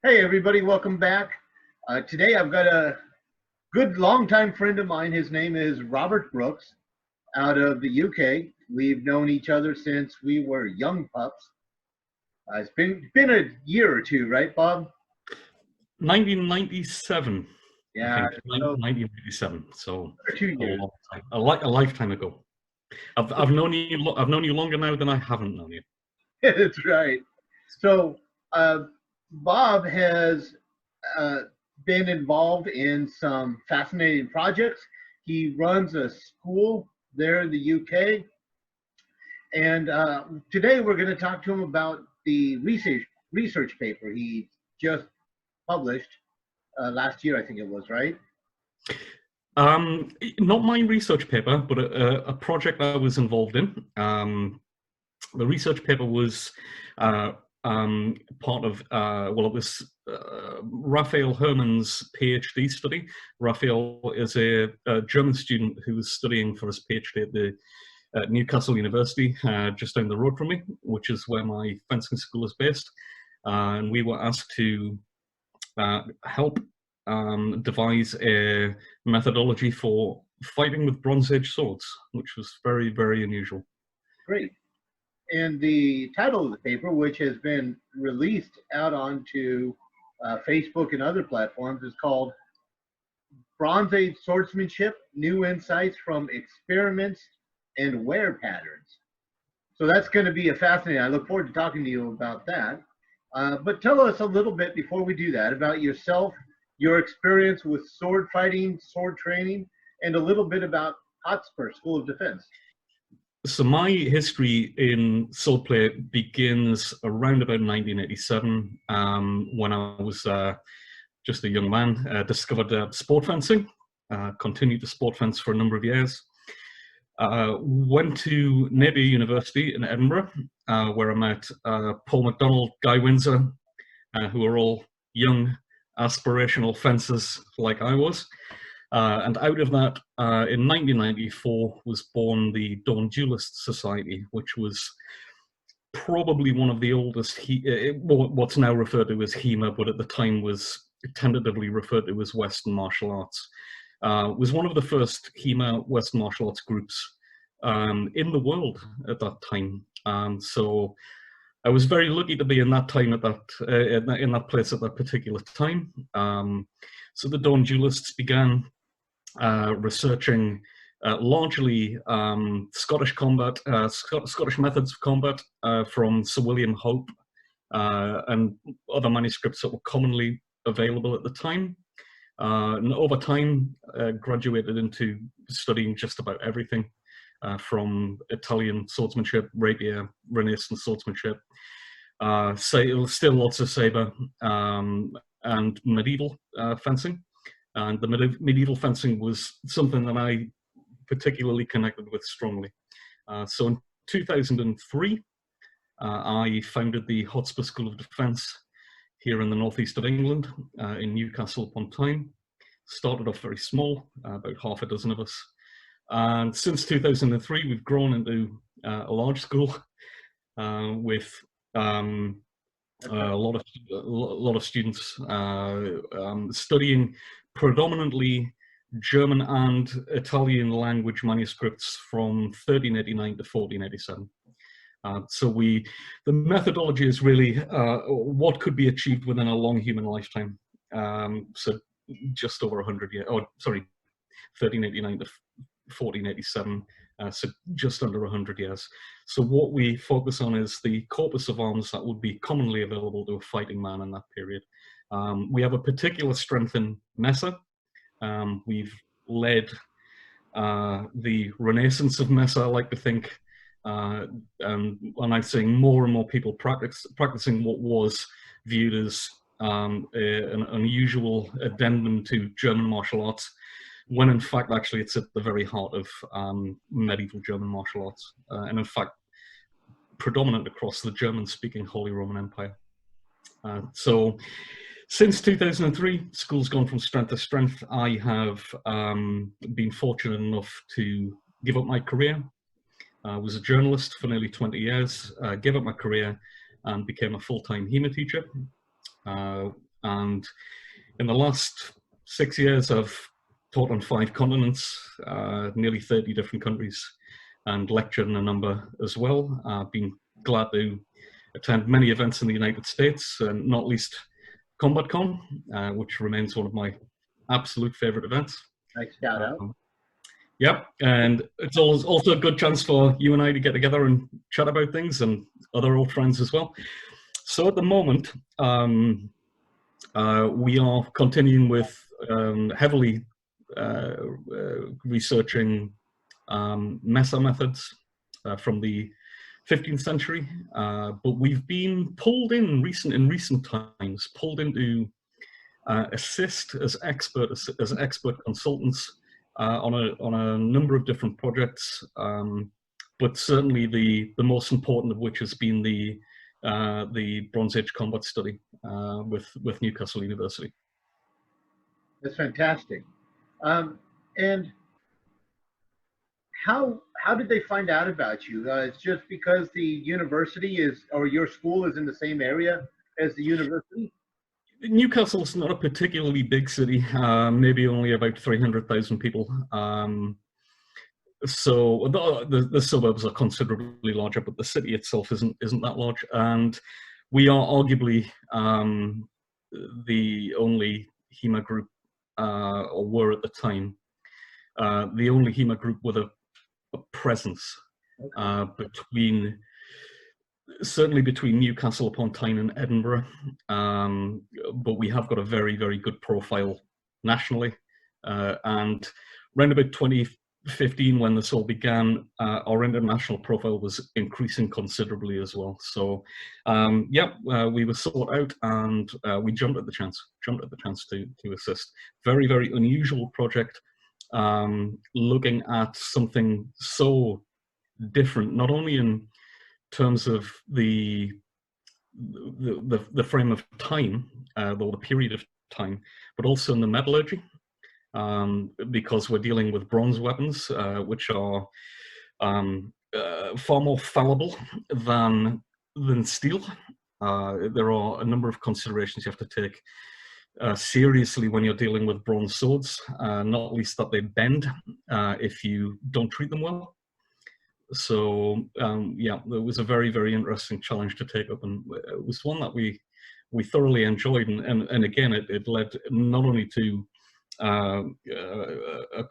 Hey everybody, welcome back. Today I've got a good longtime friend of mine. His name is Robert Brooks out of the UK. We've known each other since we were young pups. It's been a year or two, right, Bob? 1997, I Yeah, think. so 1997. So 2 years. long time, a lifetime ago. I've known you. I've known you longer now than I haven't known you. That's right. So uh, Bob has uh, been involved in some fascinating projects. He runs a school there in the UK. And today we're going to talk to him about the research paper he just published last year, I think it was, right? Not my research paper, but a project I was involved in. The research paper was part of, well, it was Raphael Herman's PhD study. Raphael is a German student who was studying for his PhD at Newcastle University, just down the road from me, which is where my fencing school is based. And we were asked to help devise a methodology for fighting with Bronze Age swords, which was very, very unusual. Great. And the title of the paper, which has been released out onto Facebook and other platforms, is called Bronze Age Swordsmanship, New Insights from Experiments and Wear Patterns. So that's going to be a fascinating. I look forward to talking to you about that. But tell us a little bit before we do that about yourself, your experience with sword fighting, sword training, and a little bit about Hotspur School of Defense. So my history in swordplay begins around about 1987, when I was just a young man, discovered sport fencing, continued to sport fence for a number of years. Went to Napier University in Edinburgh, where I met Paul MacDonald, Guy Windsor, who are all young, aspirational fencers like I was. And out of that, in 1994, was born the Dawn Duelist Society, which was probably one of the oldest, what's now referred to as HEMA, but at the time was tentatively referred to as Western Martial Arts. Was one of the first HEMA Western Martial Arts groups in the world at that time. So I was very lucky to be in that time at that in that place at that particular time. So the Dawn Duelists began researching largely Scottish combat, Scottish methods of combat from Sir William Hope and other manuscripts that were commonly available at the time. And over time, graduated into studying just about everything from Italian swordsmanship, rapier, Renaissance swordsmanship, still lots of saber, and medieval fencing. And the medieval fencing was something that I particularly connected with strongly. So in 2003, I founded the Hotspur School of Defense here in the northeast of England, in Newcastle upon Tyne. Started off very small, about half a dozen of us. And since 2003, we've grown into a large school with a lot of students studying predominantly German and Italian language manuscripts from 1389 to 1487. So the methodology is really what could be achieved within a long human lifetime. So just over 100 years, or sorry, 1389 to 1487, so just under 100 years. So what we focus on is the corpus of arms that would be commonly available to a fighting man in that period. We have a particular strength in Mesa. We've led the renaissance of Mesa, I like to think, and I'm seeing more and more people practicing what was viewed as an unusual addendum to German martial arts, when in fact actually it's at the very heart of medieval German martial arts, and in fact predominant across the German-speaking Holy Roman Empire. So since 2003, school's gone from strength to strength. I have been fortunate enough to give up my career. I was a journalist for nearly 20 years, gave up my career and became a full-time HEMA teacher. And in the last 6 years, I've taught on 5 continents, nearly 30 different countries, and lectured in a number as well. I've been glad to attend many events in the United States, and not least CombatCon, which remains one of my absolute favorite events. Nice shout out. Yep, and it's also a good chance for you and I to get together and chat about things, and other old friends as well. So at the moment, we are continuing with heavily researching Mesa methods from the 15th century, but we've been pulled in recent times, pulled into assist as expert consultants on a number of different projects, but certainly the most important of which has been the Bronze Age combat study with Newcastle University. That's fantastic. And how did they find out about you? It's just because the university is, or your school is in the same area as the university? Newcastle's not a particularly big city, maybe only about 300,000 people. So the suburbs are considerably larger, but the city itself isn't that large. And we are arguably the only HEMA group, or were at the time, the only HEMA group with a presence certainly between Newcastle upon Tyne and Edinburgh, but we have got a very, very good profile nationally. And around about 2015, when this all began, our international profile was increasing considerably as well. So, we were sought out, and we jumped at the chance to assist. Very, very unusual project, looking at something so different, not only in terms of the frame of time, or the period of time, but also in the metallurgy, because we're dealing with bronze weapons, which are far more fallible than steel. There are a number of considerations you have to take seriously when you're dealing with bronze swords, not least that they bend if you don't treat them well. So it was a very, very interesting challenge to take up, and it was one that we thoroughly enjoyed. And again, it led not only to a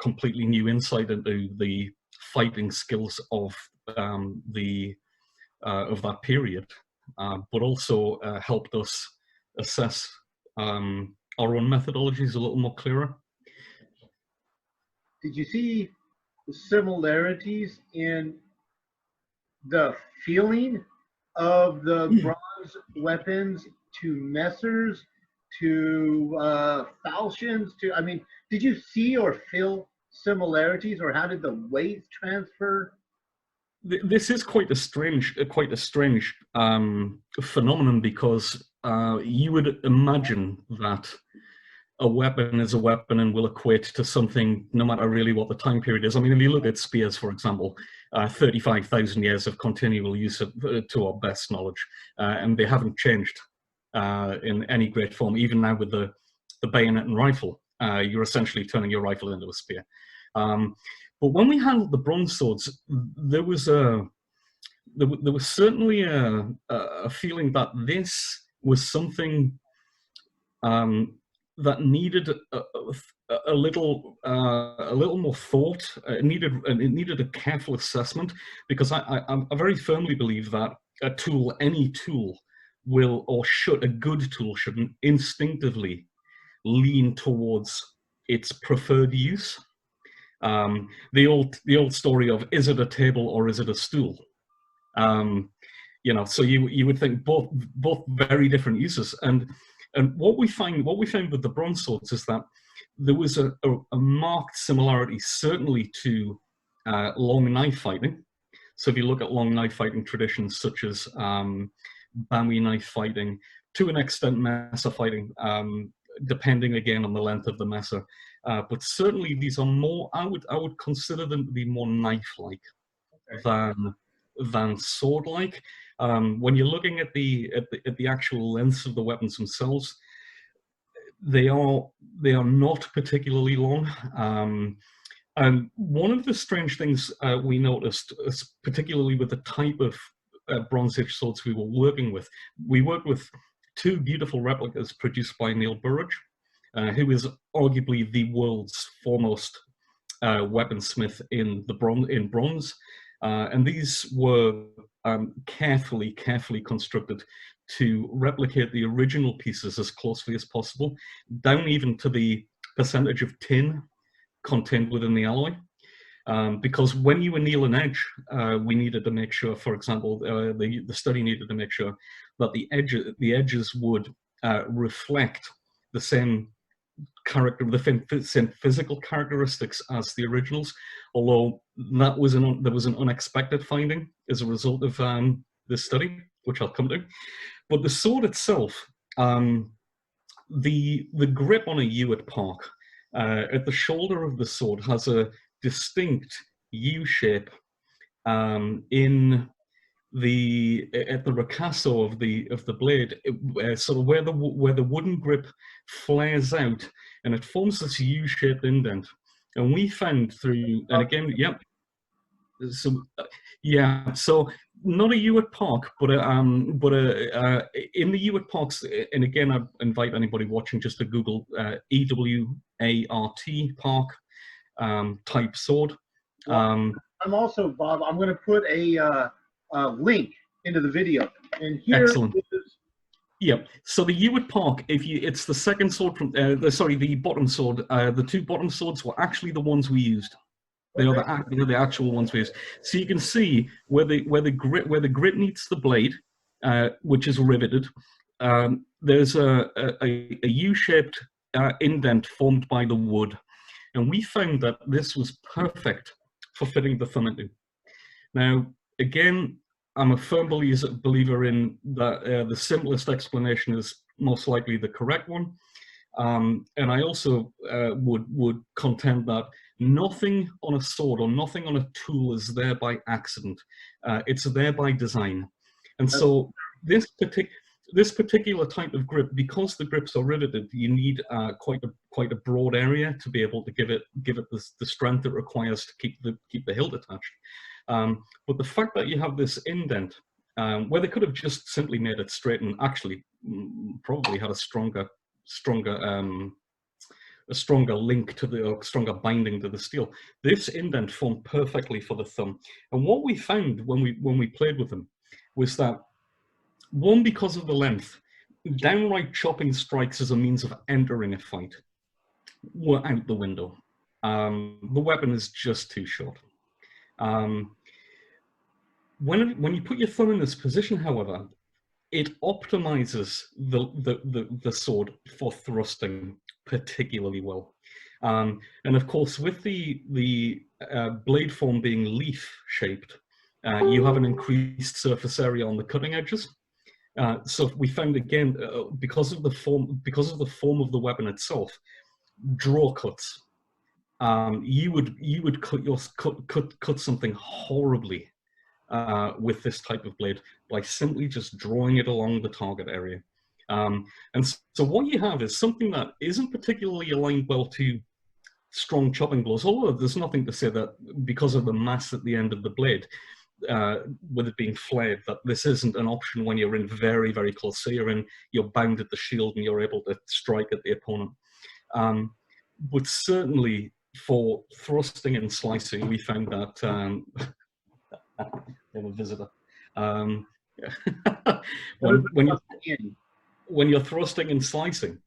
completely new insight into the fighting skills of that period, but also helped us assess our own methodologies a little more clearer. Did you see the similarities in the feeling of the bronze weapons to messers, to falchions, to, I mean, did you see or feel similarities, or how did the weight transfer? This is quite a strange phenomenon, because you would imagine that a weapon is a weapon and will equate to something no matter really what the time period is. I mean, if you look at spears, for example, 35,000 years of continual use to our best knowledge, and they haven't changed in any great form. Even now with the bayonet and rifle, you're essentially turning your rifle into a spear. But when we handled the bronze swords, there was certainly a feeling that this was something that needed a little more thought. It needed a careful assessment, because I very firmly believe that any tool a good tool should instinctively lean towards its preferred use. The old story of, is it a table or is it a stool? So you would think both very different uses. And what we found with the bronze swords is that there was a marked similarity, certainly to long knife fighting. So if you look at long knife fighting traditions such as Bowie knife fighting, to an extent mesa fighting, depending again on the length of the mesa, but certainly these are more, I would consider them to be more knife-like than sword-like. When you're looking at the actual lengths of the weapons themselves, they are not particularly long. And one of the strange things we noticed, particularly with the type of Bronze Age swords we were working with, we worked with two beautiful replicas produced by Neil Burridge, who is arguably the world's foremost weaponsmith in bronze. And these were carefully constructed to replicate the original pieces as closely as possible, down even to the percentage of tin contained within the alloy. Because when you anneal an edge, we needed to make sure, for example, the study needed to make sure that the edges would reflect the same same physical characteristics as the originals. Although there was an unexpected finding as a result of this study, which I'll come to. But the sword itself, the grip on a Ewart Park at the shoulder of the sword has a distinct U shape in at the ricasso of the blade, sort of where the wooden grip flares out, and it forms this U-shaped indent. And we found through, and again, yeah. So yeah, so not a Ewart Park, but in the Ewart Parks, and again, I invite anybody watching just to Google EWART Park type sword. I'm also, Bob, I'm going to put a link into the video, and here excellent. is. Yep. So the Ewart Park, it's the second sword from the bottom sword. The two bottom swords were actually the ones we used. They are the actual ones we used. So you can see where the grip meets the blade, which is riveted. There's a U-shaped indent formed by the wood, and we found that this was perfect for fitting the thumb into. Now, again, I'm a firm believer in that the simplest explanation is most likely the correct one. And I also would contend that nothing on a sword or nothing on a tool is there by accident. It's there by design. And so this particular type of grip, because the grips are riveted, you need quite a broad area to be able to give it the strength it requires to keep the hilt attached. But the fact that you have this indent, where they could have just simply made it straight and actually probably had a stronger link to the, or stronger binding to the steel. This indent formed perfectly for the thumb. And what we found when we played with them was that, one, because of the length, downright chopping strikes as a means of entering a fight were out the window. The weapon is just too short. When you put your thumb in this position, however, it optimizes the sword for thrusting particularly well. And of course, with the blade form being leaf shaped, you have an increased surface area on the cutting edges. So we found, again, because of the form of the weapon itself, draw cuts. You would cut something horribly with this type of blade by simply just drawing it along the target area. And so what you have is something that isn't particularly aligned well to strong chopping blows, although there's nothing to say that because of the mass at the end of the blade, with it being flared, that this isn't an option when you're in very, very close. So you're bound at the shield and you're able to strike at the opponent. But certainly for thrusting and slicing, we found that they have a visitor. When you're thrusting and slicing,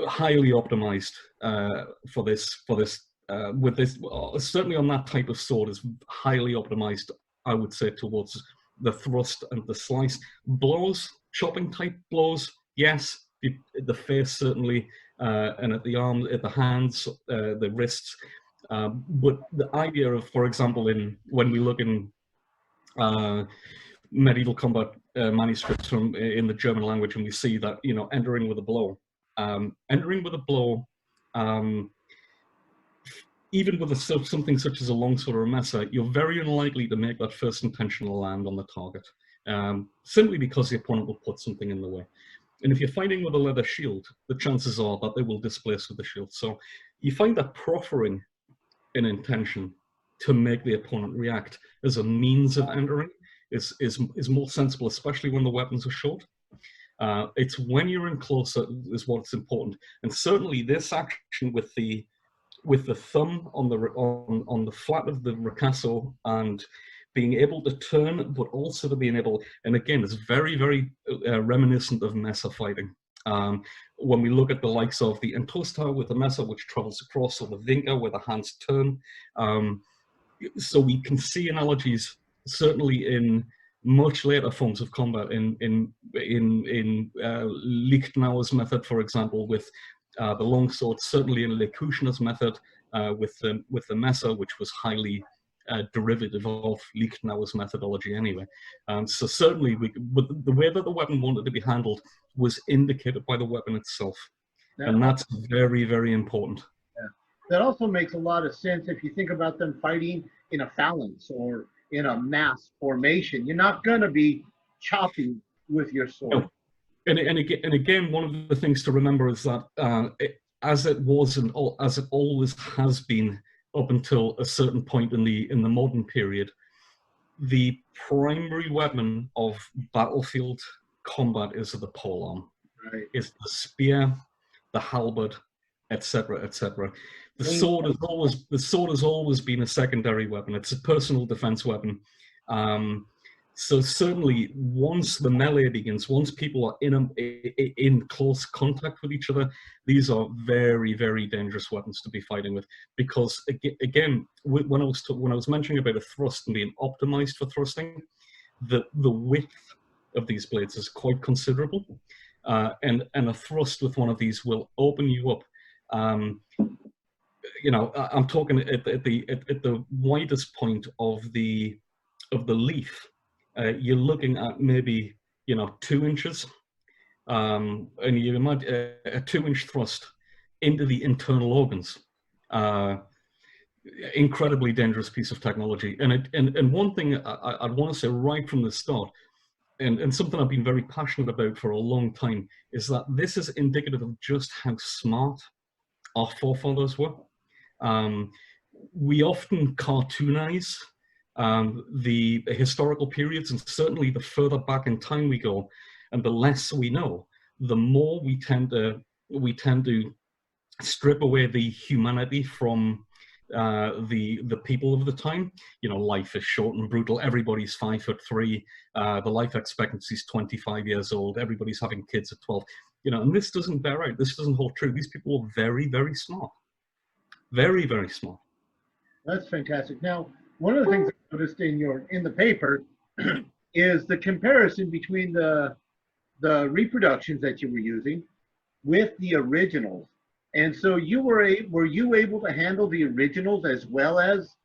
highly optimized for this. With this, certainly on that type of sword, is highly optimized, I would say, towards the thrust and the slice. Blows, chopping type blows, yes. The face certainly, and at the arms, at the hands, the wrists. But the idea of, for example, when we look in medieval combat manuscripts in the German language, and we see that, entering with a blow, even with something such as a longsword or a messer, you're very unlikely to make that first intentional land on the target, simply because the opponent will put something in the way. And if you're fighting with a leather shield, the chances are that they will displace with the shield. So you find that proffering an intention to make the opponent react as a means of entering is more sensible, especially when the weapons are short. It's when you're in close is what's important. And certainly this action with the thumb on the flat of the ricasso and being able to turn, but also to being able, and again, it's very, very reminiscent of mesa fighting. When we look at the likes of the Entosta with the mesa, which travels across, or the Vinca where the hands turn. So we can see analogies certainly in much later forms of combat, in Lichtnauer's method, for example, with the longsword, certainly in Lekushna's method with the mesa, which was highly derivative of Lichtnauer's methodology anyway. So certainly, but the way that the weapon wanted to be handled was indicated by the weapon itself. And that's very, very important. Yeah. That also makes a lot of sense if you think about them fighting in a phalanx or in a mass formation. You're not going to be chopping with your sword. No. And again, one of the things to remember is that as it was and as it always has been up until a certain point in the modern period, the primary weapon of battlefield combat is the polearm. Right. Is the spear, the halberd, etc., etc. The sword has always been a secondary weapon. It's a personal defense weapon. So certainly, once the melee begins, once people are in close contact with each other, these are very, very dangerous weapons to be fighting with. Because again, when I was mentioning about a thrust and being optimized for thrusting, the width of these blades is quite considerable, and a thrust with one of these will open you up. You know, I'm talking at the widest point of the leaf. You're looking at maybe 2 inches, and you imagine a 2-inch thrust into the internal organs. Incredibly dangerous piece of technology. And one thing I'd want to say right from the start, and something I've been very passionate about for a long time, is that this is indicative of just how smart our forefathers were. We often cartoonize the historical periods, and certainly the further back in time we go, and the less we know, the more we tend to strip away the humanity from the people of the time. You know, life is short and brutal. Everybody's 5'3". The life expectancy is 25 years old. Everybody's having kids at 12. You know, and this doesn't bear out. This doesn't hold true. These people are very, very smart. Very, very smart. That's fantastic. Now, one of the things I noticed in the paper is the comparison between the reproductions that you were using with the originals. And so were you able to handle the originals as well as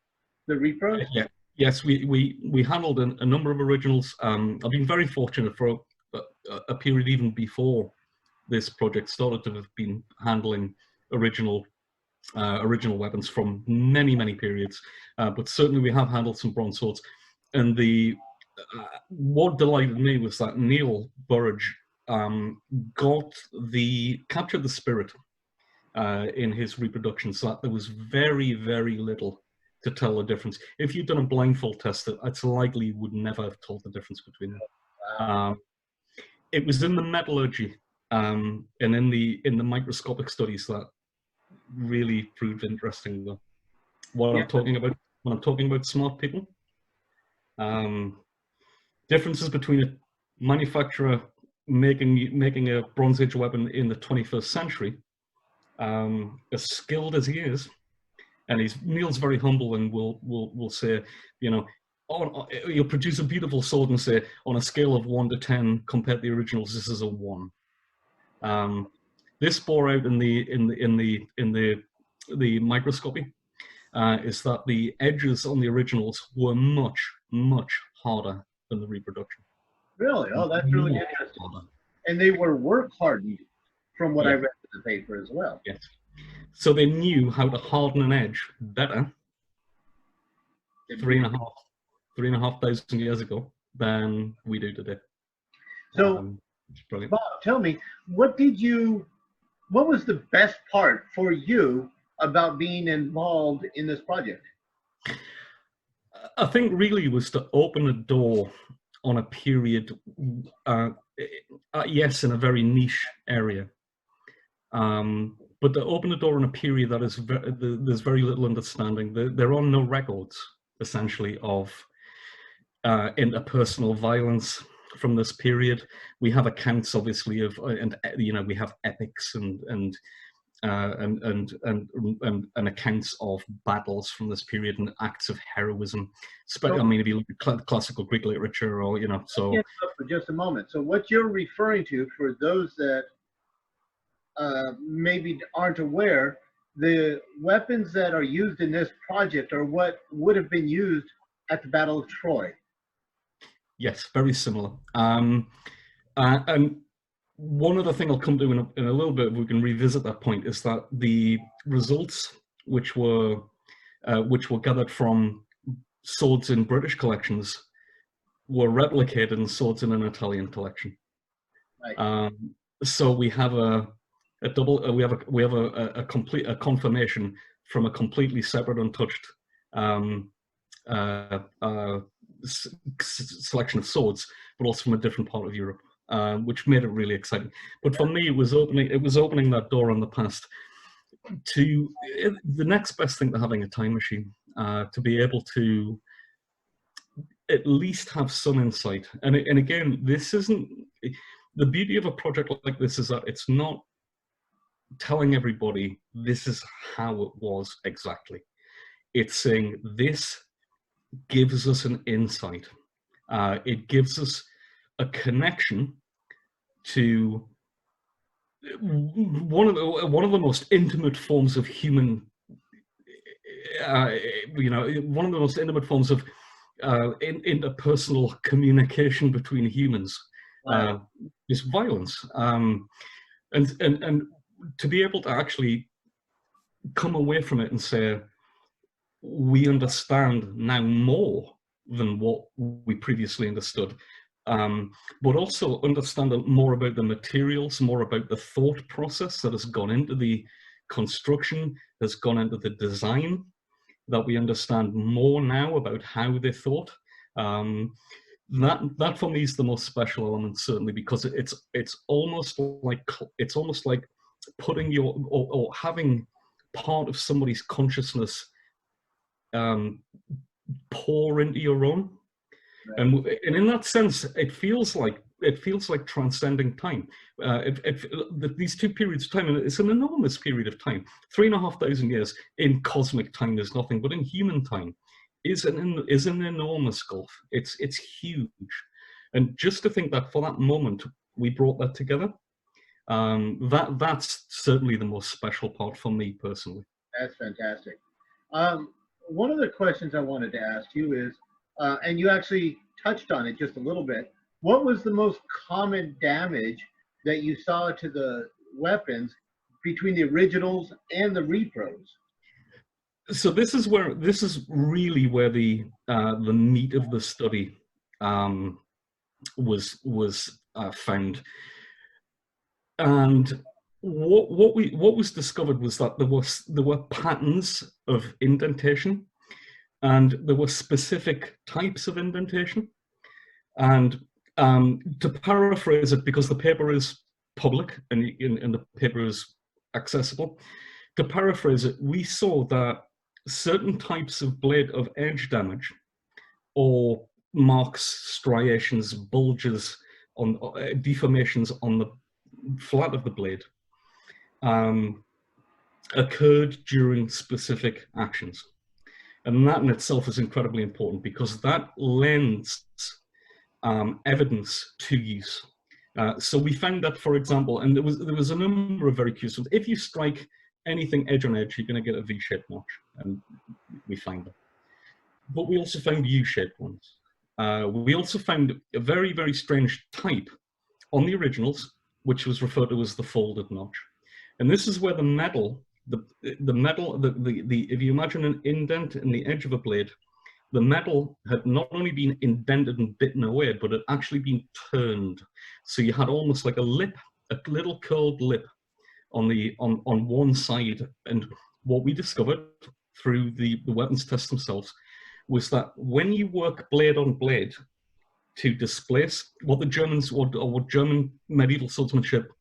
the repros? Yeah. Yes, we handled a number of originals. I've been very fortunate for a period even before this project started to have been handling original weapons from many, many periods, but certainly we have handled some bronze swords. And what delighted me was that Neil Burridge captured the spirit in his reproductions, so that there was very, very little to tell the difference. If you'd done a blindfold test, it's likely you would never have told the difference between them. Wow. It was in the metallurgy and in the microscopic studies that really proved interesting, though. What I'm talking about when I'm talking about smart people, differences between a manufacturer making a Bronze Age weapon in the 21st century, as skilled as he is, and Neil's very humble and will say, you know, you'll produce a beautiful sword and say, on a scale of 1 to 10, compared to the originals, this is a 1. This bore out in the microscopy is that the edges on the originals were much, much harder than the reproduction. Really? Oh, that's really interesting. Harder. And they were work hardened, from what I read in the paper as well. Yes. So they knew how to harden an edge better 3,500 years ago than we do today. So It's brilliant. Bob, tell me, what was the best part for you about being involved in this project? I think really was to open a door on a period, yes, in a very niche area, but to open a door on a period that is there's very little understanding. There are no records, essentially, of interpersonal violence from this period. We have accounts, obviously, of, and we have epics and accounts of battles from this period and acts of heroism. So, I mean, if you look at classical Greek literature, or so. For just a moment. So, what you're referring to, for those that maybe aren't aware, the weapons that are used in this project are what would have been used at the Battle of Troy. Yes, very similar. And one other thing I'll come to in a little bit, if we can revisit that point, is that the results which were gathered from swords in British collections were replicated in swords in an Italian collection. Right. So we have a confirmation from a completely separate, untouched selection of swords, but also from a different part of Europe, which made it really exciting. But for me, it was opening that door on the past to the next best thing to having a time machine, to be able to at least have some insight. And again, this isn't the beauty of a project like this, is that it's not telling everybody this is how it was exactly. It's saying this gives us an insight. It gives us a connection to one of the most intimate forms of human, one of the most intimate forms of interpersonal communication between humans, Right. is violence. And to be able to actually come away from it and say, we understand now more than what we previously understood, but also understand more about the materials, more about the thought process that has gone into the construction, has gone into the design, that we understand more now about how they thought. That for me is the most special element, certainly, because it's almost like putting your or having part of somebody's consciousness pour into your own. Right. And in that sense, it feels like transcending time. These two periods of time, and it's an enormous period of time. 3,500 years in cosmic time is nothing, but in human time is an enormous gulf. It's huge, and just to think that for that moment we brought that together, that's certainly the most special part for me personally. That's fantastic. One of the questions I wanted to ask you is, and you actually touched on it just a little bit, what was the most common damage that you saw to the weapons between the originals and the repros? So this is really where the meat of the study was found. And what was discovered was that there were patterns of indentation, and there were specific types of indentation. And to paraphrase it, because the paper is public and the paper is accessible, to paraphrase it, we saw that certain types of blade of edge damage, or marks, striations, bulges, on deformations on the flat of the blade, occurred during specific actions. And that in itself is incredibly important, because that lends evidence to use. So we found that, for example, and there was a number of very curious ones. If you strike anything edge on edge, you're going to get a V-shaped notch, and we find that. But we also found U-shaped ones. We also found a very, very strange type on the originals, which was referred to as the folded notch. And this is where the metal, if you imagine an indent in the edge of a blade, the metal had not only been indented and bitten away, but had actually been turned. So you had almost like a lip, a little curled lip on one side. And what we discovered through the weapons tests themselves was that when you work blade on blade to displace what the Germans, or what German medieval swordsmanship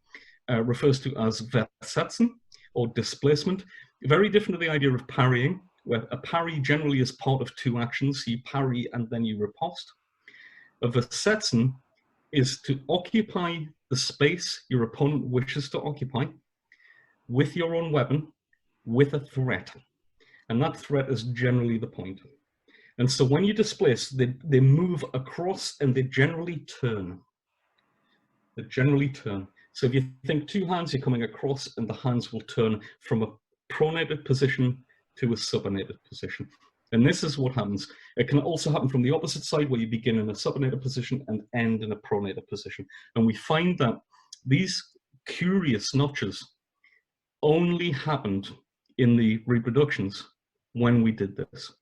refers to as versetzen, or displacement, very different to the idea of parrying, where a parry generally is part of two actions. You parry and then you riposte. A versetzen is to occupy the space your opponent wishes to occupy with your own weapon, with a threat. And that threat is generally the point. And so when you displace, they move across and they generally turn. They generally turn. So if you think two hands, you're coming across and the hands will turn from a pronated position to a supinated position. And this is what happens. It can also happen from the opposite side, where you begin in a supinated position and end in a pronated position. And we find that these curious notches only happened in the reproductions when we did this.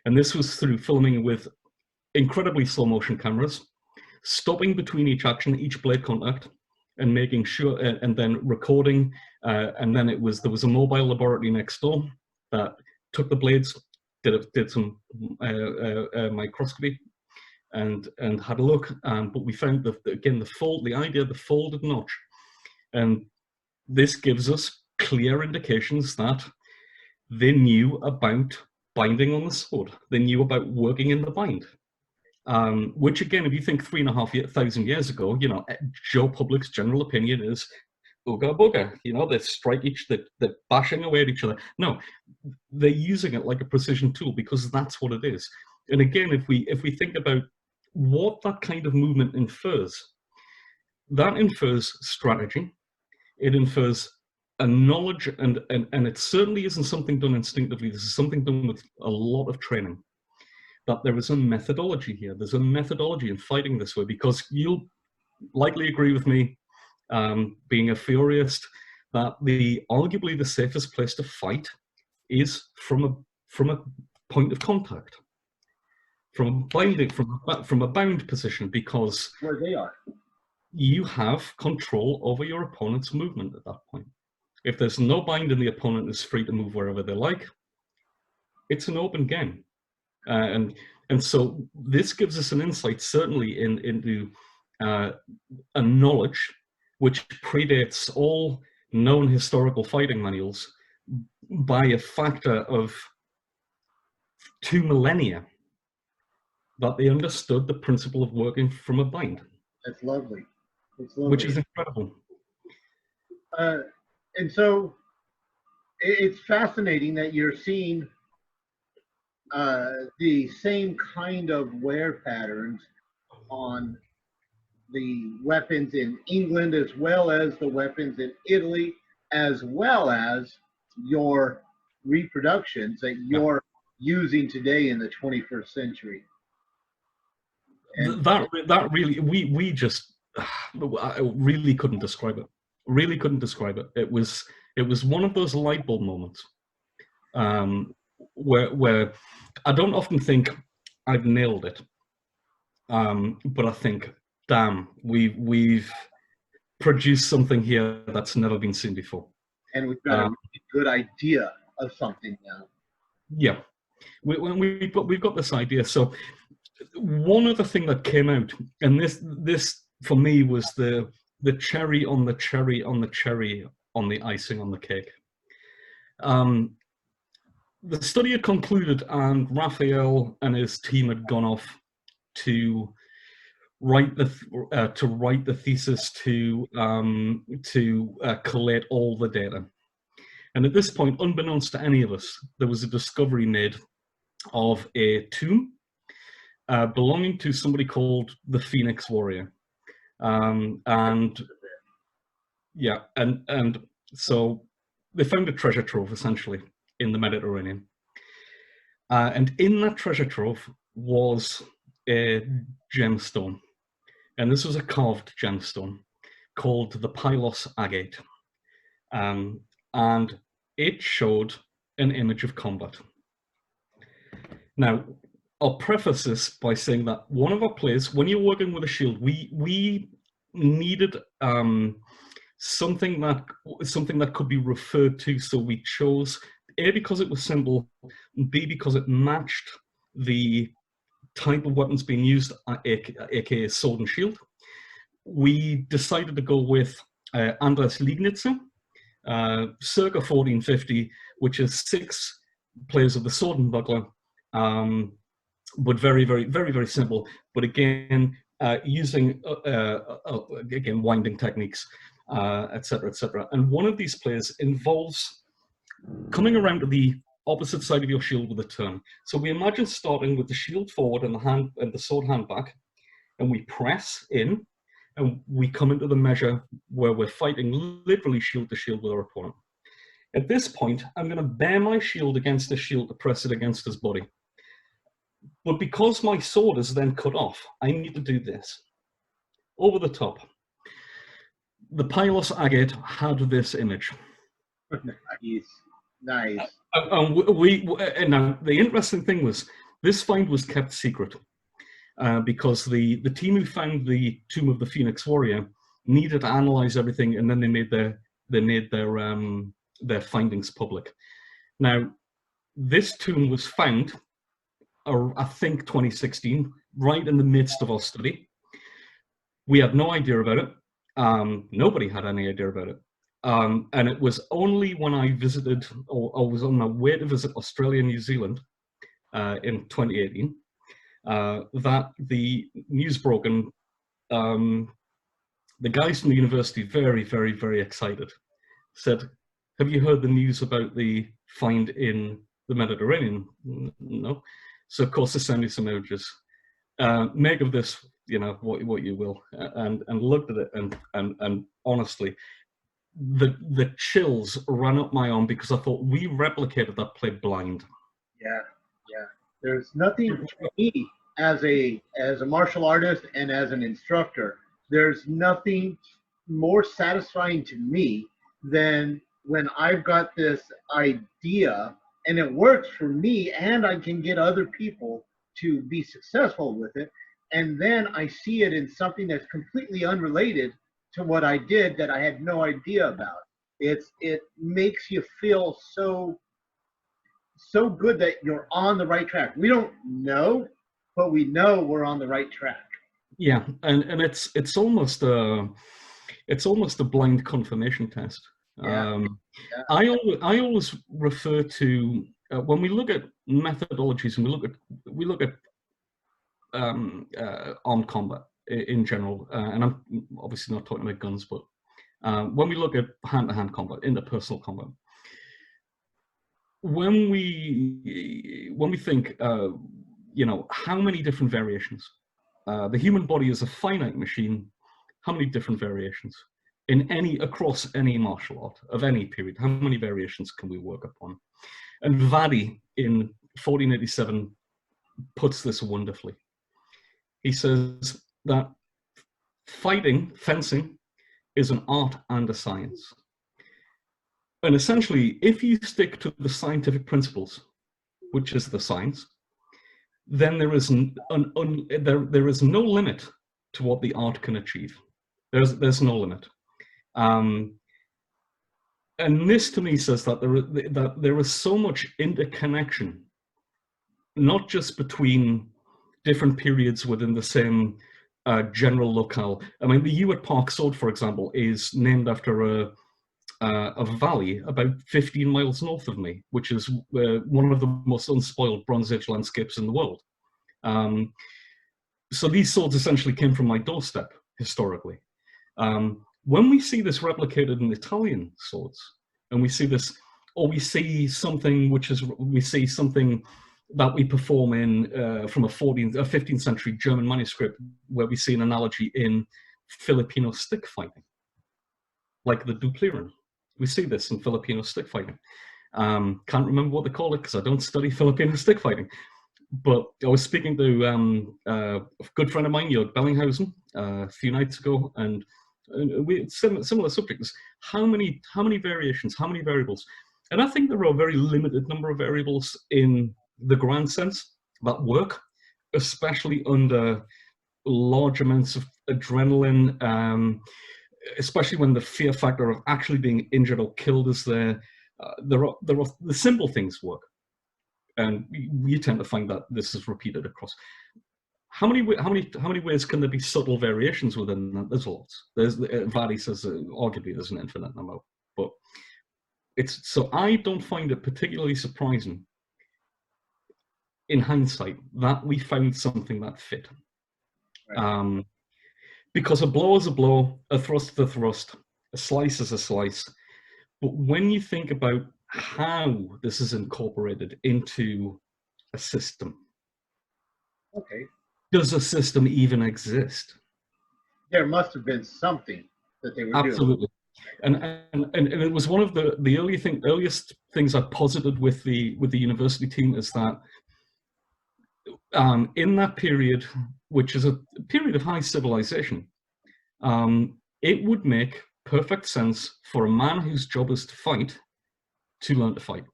And this was through filming with incredibly slow motion cameras, stopping between each action, each blade contact, and making sure, and then recording. And then there was a mobile laboratory next door that took the blades, did some microscopy, and had a look. But we found that, again, the idea of the folded notch, and this gives us clear indications that they knew about binding on the sword. They knew about working in the bind. Which, again, if you think 3,500 years ago, you know, Joe Public's general opinion is ooga booga. You know, they're bashing away at each other. No, they're using it like a precision tool, because that's what it is. And again, if we think about what that kind of movement infers, that infers strategy. It infers a knowledge, and it certainly isn't something done instinctively. This is something done with a lot of training. That there is a methodology here. There's a methodology in fighting this way, because you'll likely agree with me, being a theorist, that arguably the safest place to fight is from a point of contact, from a bound position, because Where they are. you have control over your opponent's movement at that point. If there's no bind and the opponent is free to move wherever they like, it's an open game. And so this gives us an insight, certainly, into a knowledge which predates all known historical fighting manuals by a factor of 2 millennia, that they understood the principle of working from a bind. That's lovely. It's lovely. Which is incredible. And so it's fascinating that you're seeing the same kind of wear patterns on the weapons in England, as well as the weapons in Italy, as well as your reproductions that you're using today in the 21st century. And that really, we just, I really couldn't describe it. Really couldn't describe it. It was one of those light bulb moments, where I don't often think I've nailed it, but I think, damn, we've produced something here that's never been seen before. And we've got a really good idea of something now. Yeah, we've got this idea. So one other thing that came out, and this for me was the cherry on the cherry on the cherry on the icing on the cake. The study had concluded, and Raphael and his team had gone off to write the thesis, to collate all the data. And at this point, unbeknownst to any of us, there was a discovery made of a tomb belonging to somebody called the Phoenix Warrior. And so they found a treasure trove, essentially, in the Mediterranean. And in that treasure trove was a gemstone. And this was a carved gemstone called the Pylos Agate. And it showed an image of combat. Now, I'll preface this by saying that one of our players, when you're working with a shield, we needed something that could be referred to. So we chose A, because it was simple, and B, because it matched the type of weapons being used, aka sword and shield. We decided to go with Anders Liegnitzer, circa 1450, which is 6 players of the sword and buckler, but very, very, very, very simple. But again, using again winding techniques, etc., etc. And one of these plays involves coming around to the opposite side of your shield with a turn. So we imagine starting with the shield forward and the sword hand back, and we press in, and we come into the measure where we're fighting literally shield to shield with our opponent. At this point, I'm going to bear my shield against the shield to press it against his body. But because my sword is then cut off, I need to do this. Over the top. The Pylos Agate had this image. Nice. Nice. And now the interesting thing was, this find was kept secret because the team who found the Tomb of the Phoenix Warrior needed to analyze everything, and then they made their findings public. Now, this tomb was found, I think 2016, right in the midst of our study. We had no idea about it. Nobody had any idea about it. And it was only when I visited, or I was on my way to visit Australia and New Zealand in 2018, that the news broke, and the guys from the university, very, very, very excited, said, "Have you heard the news about the find in the Mediterranean?" No. So of course they sent me some images. Make of this, what you will, and looked at it, and honestly, the chills ran up my arm, because I thought we replicated that play blind. Yeah, yeah. There's nothing for me as a martial artist and as an instructor. There's nothing more satisfying to me than when I've got this idea and it works for me, and I can get other people to be successful with it, and then I see it in something that's completely unrelated to what I did that I had no idea about. It makes you feel so good that you're on the right track. We don't know, but we know we're on the right track. Yeah, and it's almost a blind confirmation test. Yeah. I always refer to when we look at methodologies, and we look at armed combat in general, and I'm obviously not talking about guns, but when we look at hand-to-hand combat, interpersonal combat, when we think, how many different variations? The human body is a finite machine. How many different variations across any martial art of any period? How many variations can we work upon? And Vadi in 1487 puts this wonderfully. He says that fencing, is an art and a science. And essentially, if you stick to the scientific principles, which is the science, then there is there is no limit to what the art can achieve. There's no limit. And this to me says that there is so much interconnection, not just between different periods within the same general locale. I mean, the Ewart Park sword, for example, is named after a valley about 15 miles north of me, which is one of the most unspoiled Bronze Age landscapes in the world. So these swords essentially came from my doorstep historically. When we see this replicated in Italian swords, and we see this, or we see something that we perform in from a 15th century German manuscript, where we see an analogy in Filipino stick fighting, like the dupliran. We see this in Filipino stick fighting. Can't remember what they call it because I don't study Filipino stick fighting. But I was speaking to a good friend of mine, Jörg Bellinghausen, a few nights ago, and we similar subjects. How many variations? How many variables? And I think there are a very limited number of variables in the grand sense that work. especially under large amounts of adrenaline, especially when the fear factor of actually being injured or killed is there. There are the simple things work, and you tend to find that this is repeated across. How many ways can there be subtle variations within that? There's lots. Vadi says arguably there's an infinite number, but so I don't find it particularly surprising in hindsight that we found something that fit. Right. Because a blow is a blow, a thrust is a thrust, a slice is a slice. But when you think about how this is incorporated into a system, okay, does a system even exist? There must have been something that they were doing. Absolutely. And it was one of the earliest things I posited with the university team is that in that period, which is a period of high civilization, it would make perfect sense for a man whose job is to fight to learn to fight.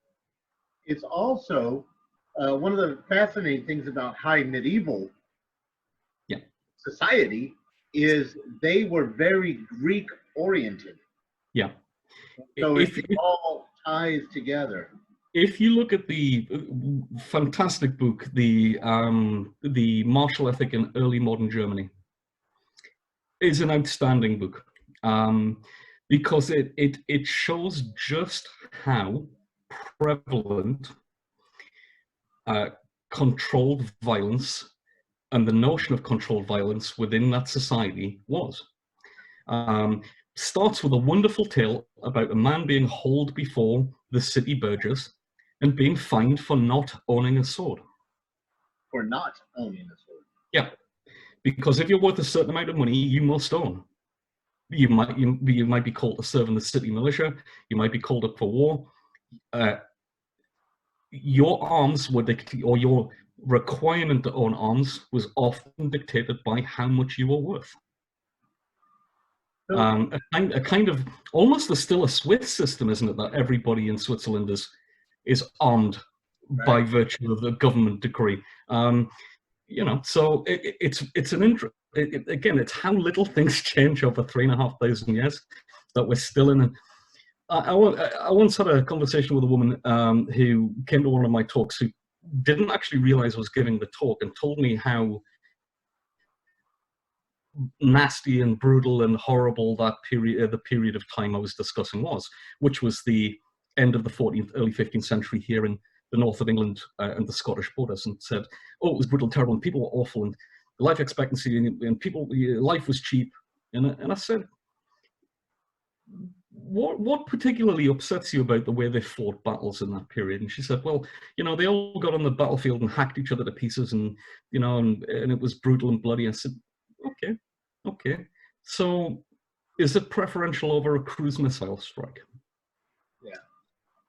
It's also one of the fascinating things about high medieval society is they were very Greek oriented. Yeah. So it all ties together. If you look at the fantastic book, the Martial Ethic in Early Modern Germany, is an outstanding book because it shows just how prevalent controlled violence and the notion of controlled violence within that society was. Starts with a wonderful tale about a man being hauled before the city burgess and being fined for not owning a sword. For not owning a sword? Yeah, because if you're worth a certain amount of money, you must own. You might be called to serve in the city militia. You might be called up for war. Your arms or your requirement to own arms was often dictated by how much you were worth. A kind of almost still a Swiss system, isn't it? That everybody in Switzerland is armed by virtue of the government decree. You know, so it's an again, it's how little things change over 3,500 years that we're still in. I once had a conversation with a woman who came to one of my talks who didn't actually realize I was giving the talk and told me how nasty and brutal and horrible that period, the period of time I was discussing was, which was the end of the 14th, early 15th century here in the north of England and the Scottish borders, and said, oh, it was brutal and terrible, and people were awful, and life expectancy, and people, life was cheap. And I said, what particularly upsets you about the way they fought battles in that period? And she said, well, you know, they all got on the battlefield and hacked each other to pieces, and, you know, and it was brutal and bloody. I said, okay. So is it preferential over a cruise missile strike? Yeah.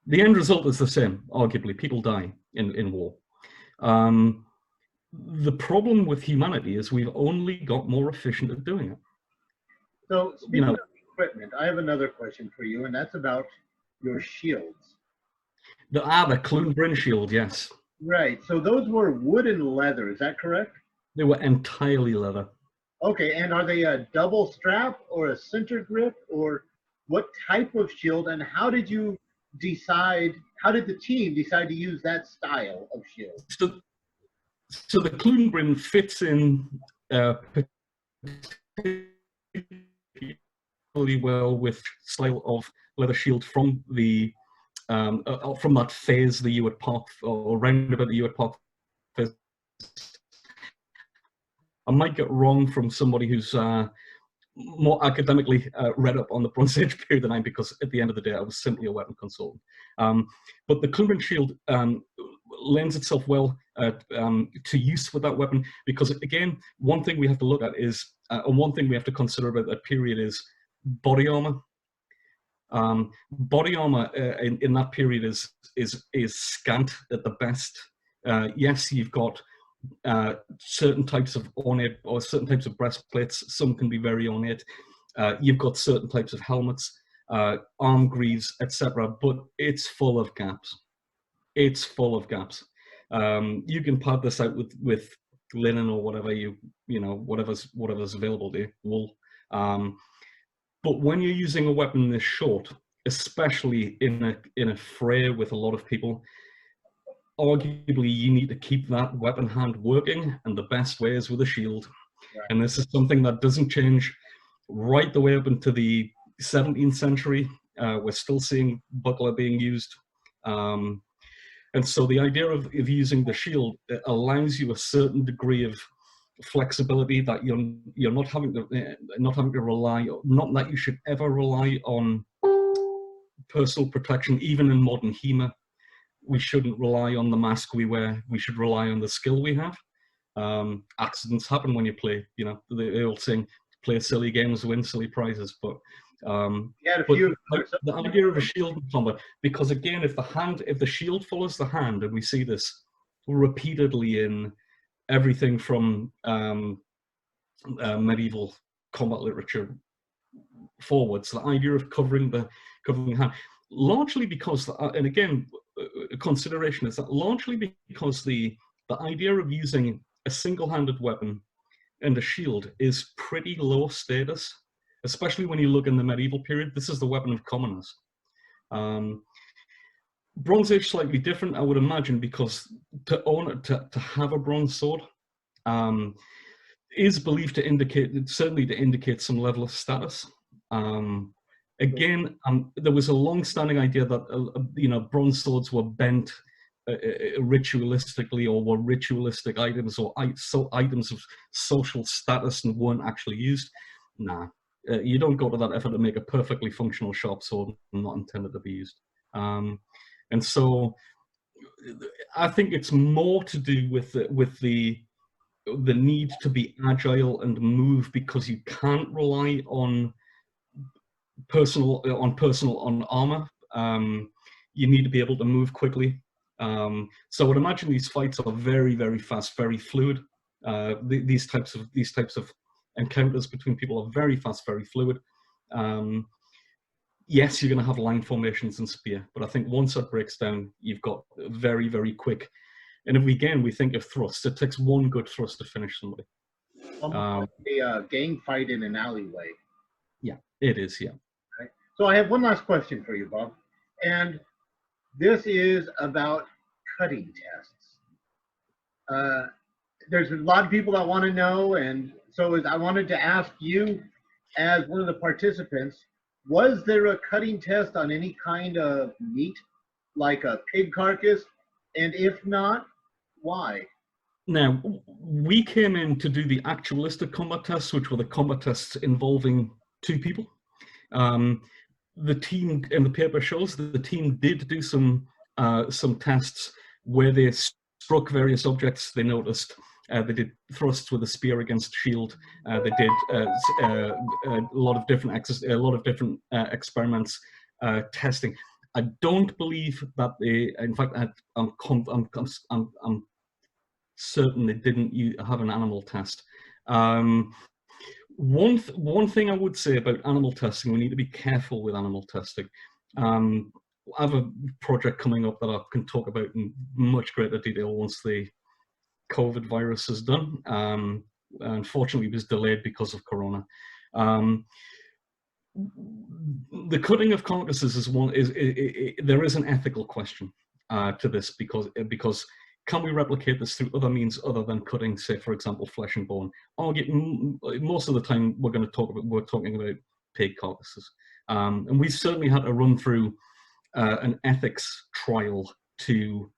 The end result is the same, arguably. People die in war. The problem with humanity is we've only got more efficient at doing it. So speaking of equipment, I have another question for you, and that's about your shields. The Clunbryn shield, yes. Right. So those were wood and leather, is that correct? They were entirely leather. Okay, and are they a double strap or a center grip, or what type of shield, and how did the team decide to use that style of shield? So the Clunbryn fits in really well with style of leather shield from the from that phase, the Ewart Park, or round about the Ewart Park phase. I might get wrong from somebody who's more academically read up on the Bronze Age period than I am, because at the end of the day, I was simply a weapon consultant. But the Clunbryn shield lends itself well to use with that weapon, because again, one thing we have to look at is, and one thing we have to consider about that period is body armor. Body armor in that period is scant at the best. Yes, you've got certain types of ornate or certain types of breastplates. Some can be very ornate. You've got certain types of helmets, arm greaves, etc. But it's full of gaps. It's full of gaps. You can pad this out with linen or whatever whatever's available to you, wool. But when you're using a weapon this short, especially in a fray with a lot of people, arguably you need to keep that weapon hand working, and the best way is with a shield. Right. And this is something that doesn't change right the way up into the 17th century. We're still seeing buckler being used. And so the idea of using the shield, it allows you a certain degree of flexibility that you're not having to rely, not that you should ever rely on personal protection. Even in modern HEMA, we shouldn't rely on the mask we wear. We should rely on the skill we have. Accidents happen when you play. You know, they all saying, play silly games, win silly prizes. But the idea of a shield in combat, because again, if the shield follows the hand, and we see this repeatedly in everything from medieval combat literature forwards, the idea of covering the hand, largely because, and again, a consideration is that largely because the idea of using a single-handed weapon and a shield is pretty low status, especially when you look in the medieval period. This is the weapon of commoners. Bronze Age slightly different, I would imagine, because to own it, to have a bronze sword, is believed to indicate some level of status. Again, there was a long-standing idea that bronze swords were bent ritualistically, or were ritualistic items, or items of social status, and weren't actually used. Nah, you don't go to that effort to make a perfectly functional sharp sword not intended to be used. And so I think it's more to do with the need to be agile and move, because you can't rely on armor. You need to be able to move quickly. So I would imagine these fights are very, very fast, very fluid. These types of encounters between people are very fast, very fluid. Yes, you're going to have line formations and spear, but I think once that breaks down, you've got very, very quick. And if we think of thrusts, it takes one good thrust to finish somebody. Almost like a gang fight in an alleyway. Yeah, it is, yeah. Right. So I have one last question for you, Bob. And this is about cutting tests. There's a lot of people that want to know, and so I wanted to ask you, as one of the participants, was there a cutting test on any kind of meat, like a pig carcass? And if not, why? Now, we came in to do the actualistic combat tests, which were the combat tests involving two people. The team, in the paper shows, the team did do some tests where they struck various objects. They noticed they did thrusts with a spear against shield. They did a lot of different experiments testing. I don't believe that they. In fact, I'm certain they didn't have an animal test. One thing I would say about animal testing, we need to be careful with animal testing. I have a project coming up that I can talk about in much greater detail once the COVID virus is done. Unfortunately, it was delayed because of Corona. The cutting of carcasses there is an ethical question to this, because can we replicate this through other means other than cutting, say, for example, flesh and bone? Most of the time, we're talking about pig carcasses, and we certainly had to run through an ethics trial to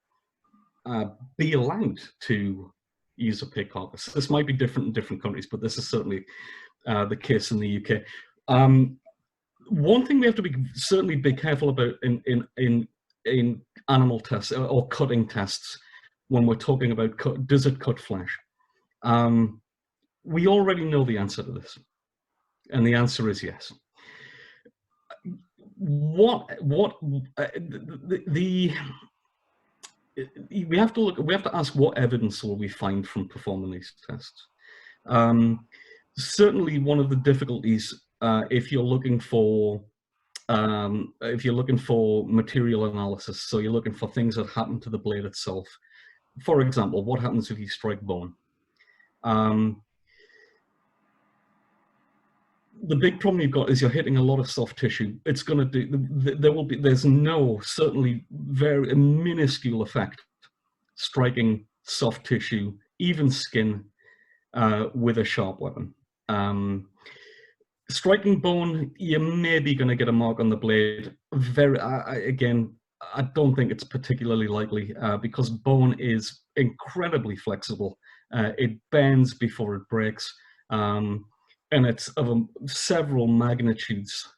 be allowed to use a pig carcass. This might be different in different countries, but this is certainly the case in the UK. One thing we have to certainly be careful about in animal tests or cutting tests, when we're talking about does it cut flesh? We already know the answer to this, and the answer is yes. We have to ask, what evidence will we find from performing these tests? Certainly, one of the difficulties, if you're looking for material analysis, so you're looking for things that happen to the blade itself. For example, what happens if you strike bone? Um, the big problem you've got is you're hitting a lot of soft tissue. It's going to do, there's no, certainly very minuscule effect striking soft tissue, even skin, with a sharp weapon. Striking bone, you're maybe going to get a mark on the blade. Again, I don't think it's particularly likely because bone is incredibly flexible. It bends before it breaks, and it's of several magnitudes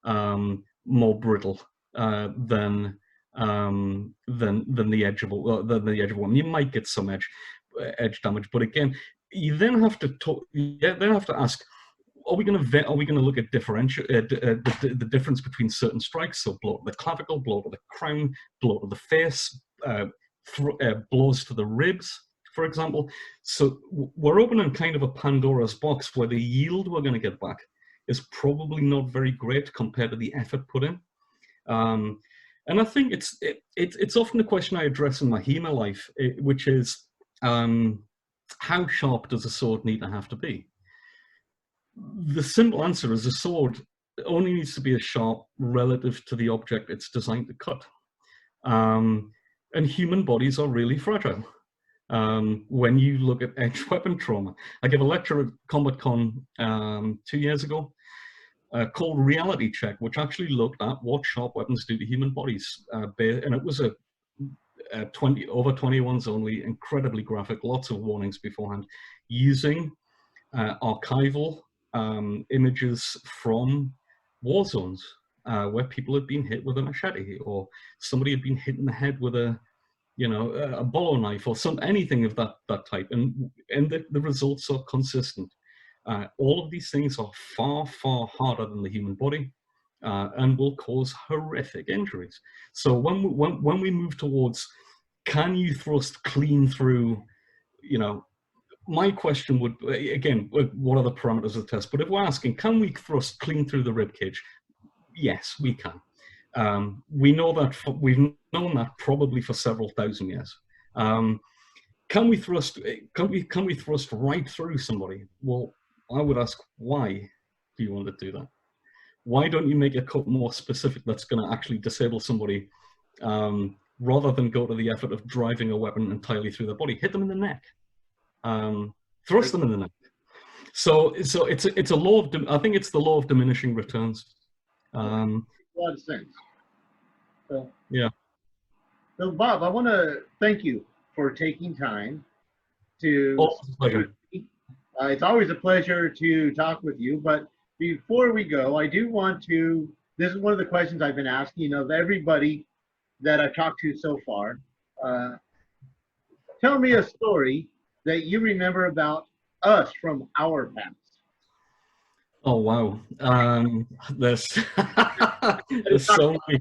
more brittle than the edge of one. You might get some edge damage, but again, you then have to ask, are we going to look at the difference between certain strikes? So blow to the clavicle, blow to the crown, blow to the face, blows to the ribs, for example. So we're opening kind of a Pandora's box where the yield we're going to get back is probably not very great compared to the effort put in. And I think it's often a question I address in my HEMA life, which is how sharp does a sword need to have to be? The simple answer is a sword only needs to be as sharp relative to the object it's designed to cut. And human bodies are really fragile. When you look at edge weapon trauma, I gave a lecture at CombatCon 2 years ago called Reality Check, which actually looked at what sharp weapons do to human bodies. And it was over 21s only, incredibly graphic, lots of warnings beforehand, using archival images from war zones where people had been hit with a machete, or somebody had been hit in the head with a bolo knife, or anything of that type, and the results are consistent. All of these things are far, far harder than the human body, and will cause horrific injuries. So when we move towards, can you thrust clean through, my question would, again, what are the parameters of the test? But if we're asking, can we thrust clean through the rib cage? Yes, we can. We know that we've known that probably for several thousand years. Can we thrust right through somebody? Well, I would ask, why do you want to do that? Why don't you make a cut more specific that's going to actually disable somebody, rather than go to the effort of driving a weapon entirely through their body? Hit them in the neck. Thrust them in the neck. So it's a law of, I think it's the law of diminishing returns. A lot of sense. So, yeah. So Bob, I want to thank you for taking time to. Oh, it's a pleasure. It's always a pleasure to talk with you. But before we go, I do want to. This is one of the questions I've been asking of everybody that I've talked to so far. Tell me a story that you remember about us from our past. Oh wow, there's so many.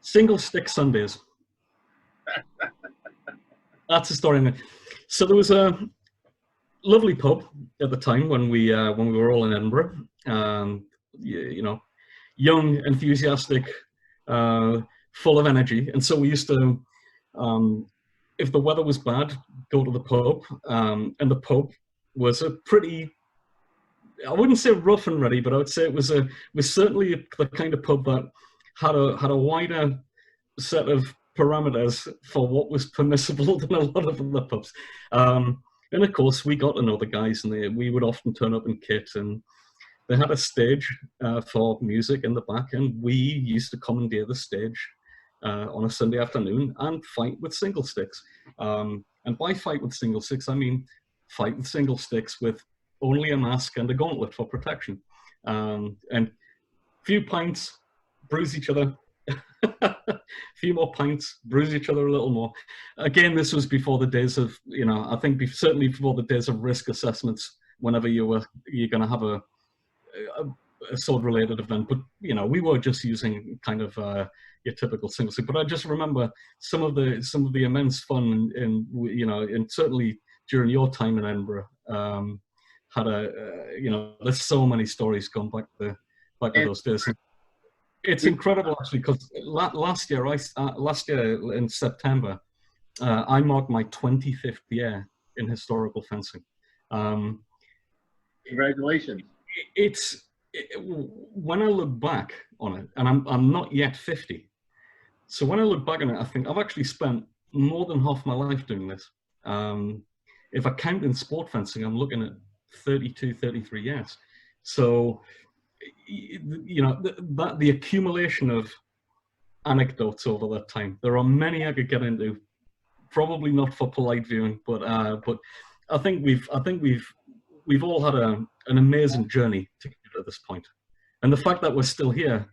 Single stick Sundays. That's a story. So there was a lovely pub at the time when we were all in Edinburgh. Young, enthusiastic, full of energy, and so we used to. If the weather was bad, go to the pub, and the pub was a pretty, I wouldn't say rough and ready, but I would say it was certainly the kind of pub that had a wider set of parameters for what was permissible than a lot of other pubs. And of course, we got to know the guys, and we would often turn up in kit, and they had a stage for music in the back, and we used to commandeer the stage on a Sunday afternoon and fight with single sticks. And by fight with single sticks, I mean fight with single sticks with only a mask and a gauntlet for protection. And a few pints, bruise each other. A few more pints, bruise each other a little more. Again, this was before the days of, I think certainly before the days of risk assessments, whenever you're going to have a sword-related event. But, we were just using kind of your typical single stick. But I just remember some of the immense fun, and certainly during your time in Edinburgh, there's so many stories going back to those days. It's incredible, actually, because last year in September, I marked my 25th year in historical fencing. Congratulations. When I look back on it, and I'm not yet 50, so when I look back on it, I think I've actually spent more than half my life doing this. If I count in sport fencing, I'm looking at 32, 33 years. So, you know, the accumulation of anecdotes over that time. There are many I could get into, probably not for polite viewing, but I think we've all had an amazing journey to get to this point, and the fact that we're still here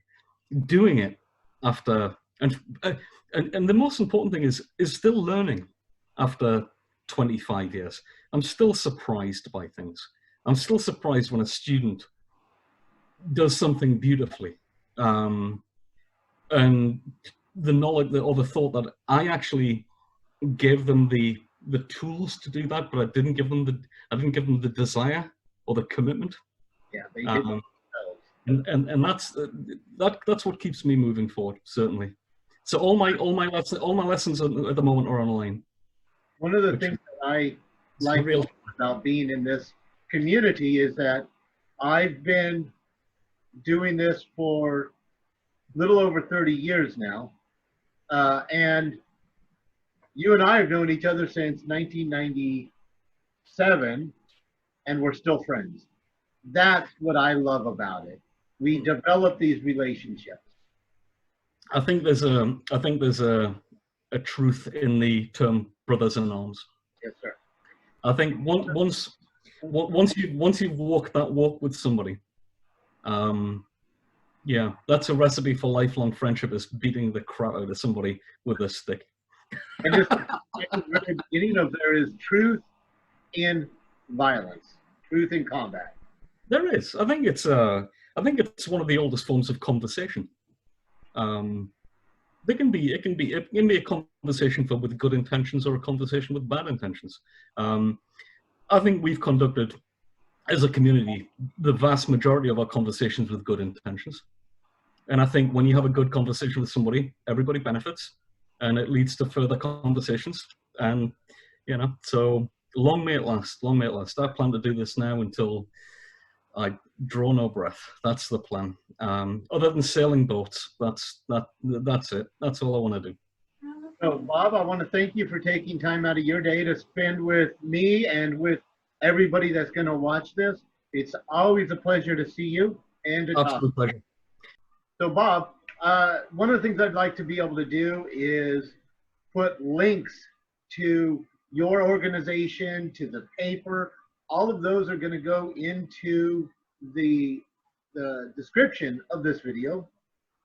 doing it after, and the most important thing is still learning after 25 years. I'm still surprised by things. I'm still surprised when a student does something beautifully, and the knowledge or the thought that I actually gave them the tools to do that, but I didn't give them the desire or the commitment. Yeah, they did themselves. And that's what keeps me moving forward, certainly. So all my lessons at the moment are online. One of the things that I like about being in this community is that I've been doing this for a little over 30 years now, and you and I have known each other since 1997, and we're still friends. That's what I love about it. We develop these relationships. I think there's a truth in the term brothers in arms. Yes, sir. I think once you've walked that walk with somebody, yeah, that's a recipe for lifelong friendship, is beating the crap out of somebody with a stick. And just at the very beginning of, there is truth in violence, truth in combat. There is. I think it's one of the oldest forms of conversation. It can be a conversation filled with good intentions or a conversation with bad intentions. I think we've conducted, as a community, the vast majority of our conversations with good intentions. And I think when you have a good conversation with somebody, everybody benefits, and it leads to further conversations. And, you know, so long may it last, long may it last. I plan to do this now until I draw no breath. That's the plan. Other than sailing boats, that's it. That's all I want to do. So, Bob, I want to thank you for taking time out of your day to spend with me and with everybody that's going to watch this. It's always a pleasure to see you and to talk. Absolute pleasure. So, Bob, one of the things I'd like to be able to do is put links to your organization, to the paper. All of those are going to go into the description of this video.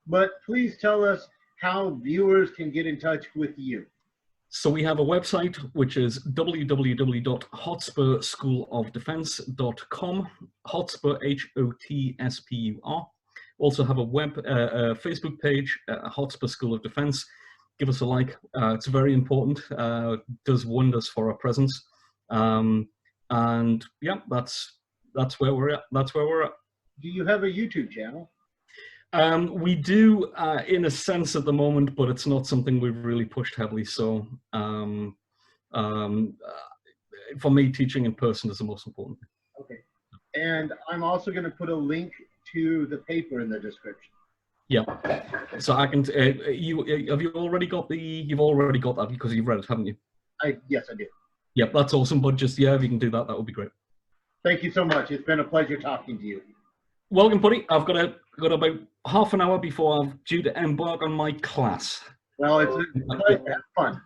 But please tell us how viewers can get in touch with you. So we have a website, which is www.hotspurschoolofdefense.com, Hotspur, HOTSPUR. Also have a Facebook page, Hotspur School of Defense. Give us a like. It's very important. Does wonders for our presence. And yeah, that's where we're at. That's where we're at. Do you have a YouTube channel? We do, in a sense, at the moment, but it's not something we've really pushed heavily. So for me, teaching in person is the most important thing. Okay. And I'm also going to put a link to the paper in the description. Yeah. So I can. You've already got that because you've read it, haven't you? Yes, I do. Yep, that's awesome. But just, yeah, if you can do that, that would be great. Thank you so much. It's been a pleasure talking to you. Welcome, buddy. I've got about half an hour before I'm due to embark on my class. Well, it's a pleasure. Have fun.